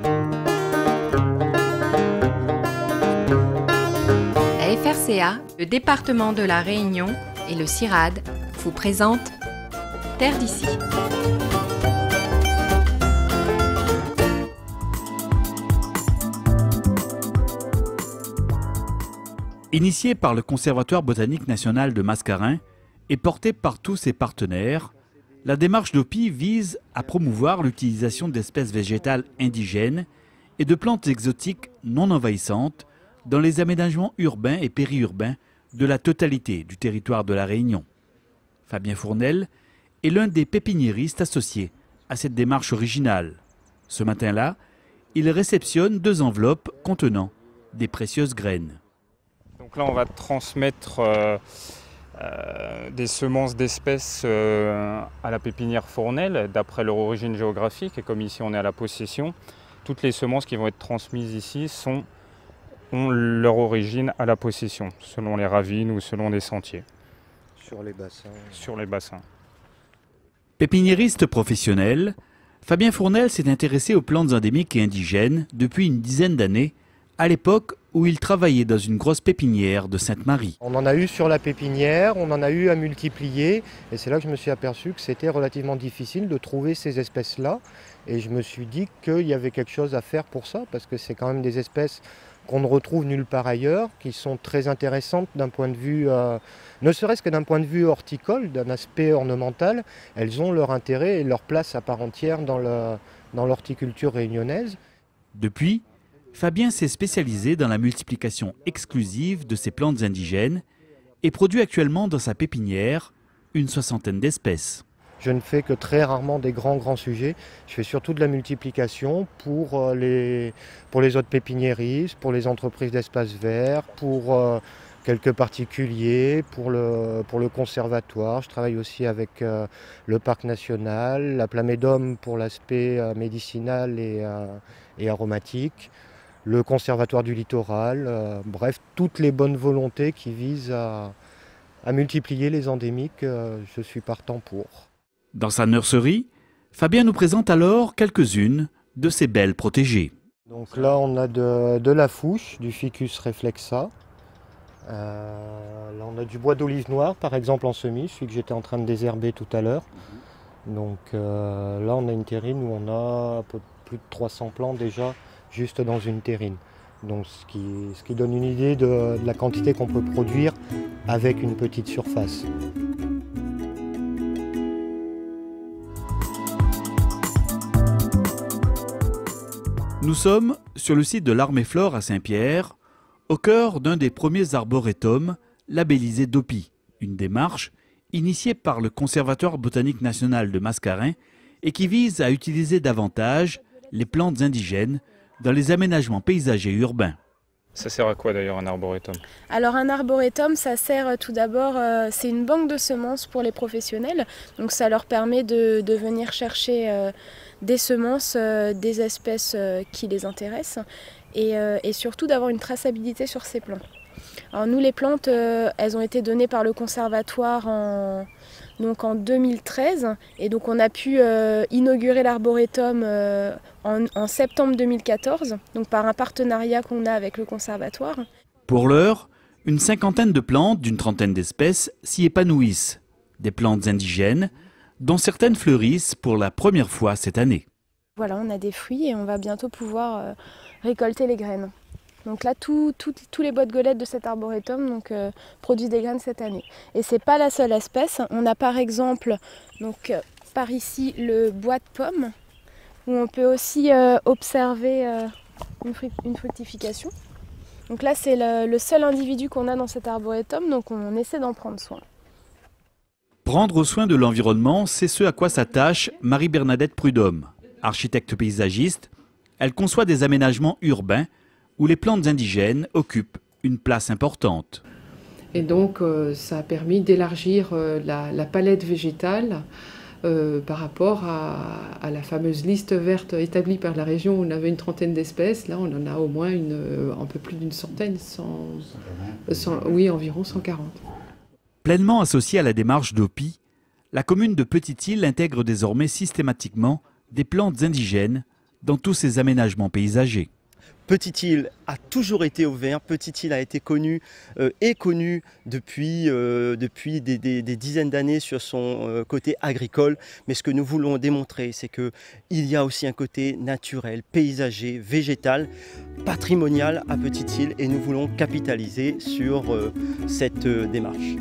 La FRCA, le département de la Réunion et le CIRAD vous présentent Terre d'ici. Initié par le Conservatoire botanique national de Mascarin et porté par tous ses partenaires, la démarche d'OPI vise à promouvoir l'utilisation d'espèces végétales indigènes et de plantes exotiques non envahissantes dans les aménagements urbains et périurbains de la totalité du territoire de la Réunion. Fabien Fournel est l'un des pépiniéristes associés à cette démarche originale. Ce matin-là, il réceptionne 2 enveloppes contenant des précieuses graines. Donc là, on va transmettre des semences d'espèces à la pépinière Fournel, d'après leur origine géographique. Et comme ici, on est à la possession, toutes les semences qui vont être transmises ici ont leur origine à la possession, selon les ravines ou selon les sentiers. Sur les bassins. Sur les bassins. Pépiniériste professionnel, Fabien Fournel s'est intéressé aux plantes endémiques et indigènes depuis une dizaine d'années, à l'époque où il travaillait dans une grosse pépinière de Sainte-Marie. On en a eu sur la pépinière, on en a eu à multiplier, et c'est là que je me suis aperçu que c'était relativement difficile de trouver ces espèces-là. Et je me suis dit qu'il y avait quelque chose à faire pour ça, parce que c'est quand même des espèces qu'on ne retrouve nulle part ailleurs, qui sont très intéressantes d'un point de vue, ne serait-ce que d'un point de vue horticole, d'un aspect ornemental. Elles ont leur intérêt et leur place à part entière dans l'horticulture réunionnaise. Depuis, Fabien s'est spécialisé dans la multiplication exclusive de ces plantes indigènes et produit actuellement dans sa pépinière une 60aine d'espèces. Je ne fais que très rarement des grands sujets. Je fais surtout de la multiplication pour les autres pépiniéristes, pour les entreprises d'espaces verts, pour quelques particuliers, pour le conservatoire. Je travaille aussi avec le parc national, la Plamédome pour l'aspect médicinal et aromatique, le conservatoire du littoral, bref, toutes les bonnes volontés qui visent à multiplier les endémiques, je suis partant pour. Dans sa nurserie, Fabien nous présente alors quelques-unes de ces belles protégées. Donc là, on a de la fouche, du Ficus reflexa. Là, on a du bois d'olive noire, par exemple, en semis, celui que j'étais en train de désherber tout à l'heure. Donc là, on a une terrine où on a un peu plus de 300 plants déjà, juste dans une terrine. Donc ce qui donne une idée de la quantité qu'on peut produire avec une petite surface. Nous sommes sur le site de l'Armée-Flore à Saint-Pierre, au cœur d'un des premiers arboretums labellisés d'OPI, une démarche initiée par le Conservatoire botanique national de Mascarin et qui vise à utiliser davantage les plantes indigènes dans les aménagements paysagers urbains. Ça sert à quoi d'ailleurs un arboretum? Alors un arboretum, ça sert tout d'abord, c'est une banque de semences pour les professionnels. Donc ça leur permet de venir chercher des semences, des espèces qui les intéressent et surtout d'avoir une traçabilité sur ces plants. Alors nous les plantes, elles ont été données par le conservatoire en 2013 et donc on a pu inaugurer l'arboretum en septembre 2014, donc par un partenariat qu'on a avec le conservatoire. Pour l'heure, une 50aine de plantes d'une 30aine d'espèces s'y épanouissent, des plantes indigènes dont certaines fleurissent pour la première fois cette année. Voilà, on a des fruits et on va bientôt pouvoir récolter les graines. Donc là, tous les bois de golettes de cet arboretum produisent des graines cette année. Et ce n'est pas la seule espèce. On a par exemple, par ici, le bois de pomme, où on peut aussi observer une fructification. Donc là, c'est le seul individu qu'on a dans cet arboretum, donc on essaie d'en prendre soin. Prendre soin de l'environnement, c'est ce à quoi s'attache Marie-Bernadette Prudhomme. Architecte paysagiste, elle conçoit des aménagements urbains où les plantes indigènes occupent une place importante. Et donc ça a permis d'élargir la palette végétale par rapport à la fameuse liste verte établie par la région où on avait une 30aine d'espèces. Là, on en a au moins un peu plus d'une centaine, environ 140. Pleinement associée à la démarche d'OPI, la commune de Petite-Île intègre désormais systématiquement des plantes indigènes dans tous ses aménagements paysagers. Petite-Île a toujours été au vert, Petite-Île a été connue depuis des dizaines d'années sur son côté agricole. Mais ce que nous voulons démontrer, c'est qu'il y a aussi un côté naturel, paysager, végétal, patrimonial à Petite-Île et nous voulons capitaliser sur cette démarche.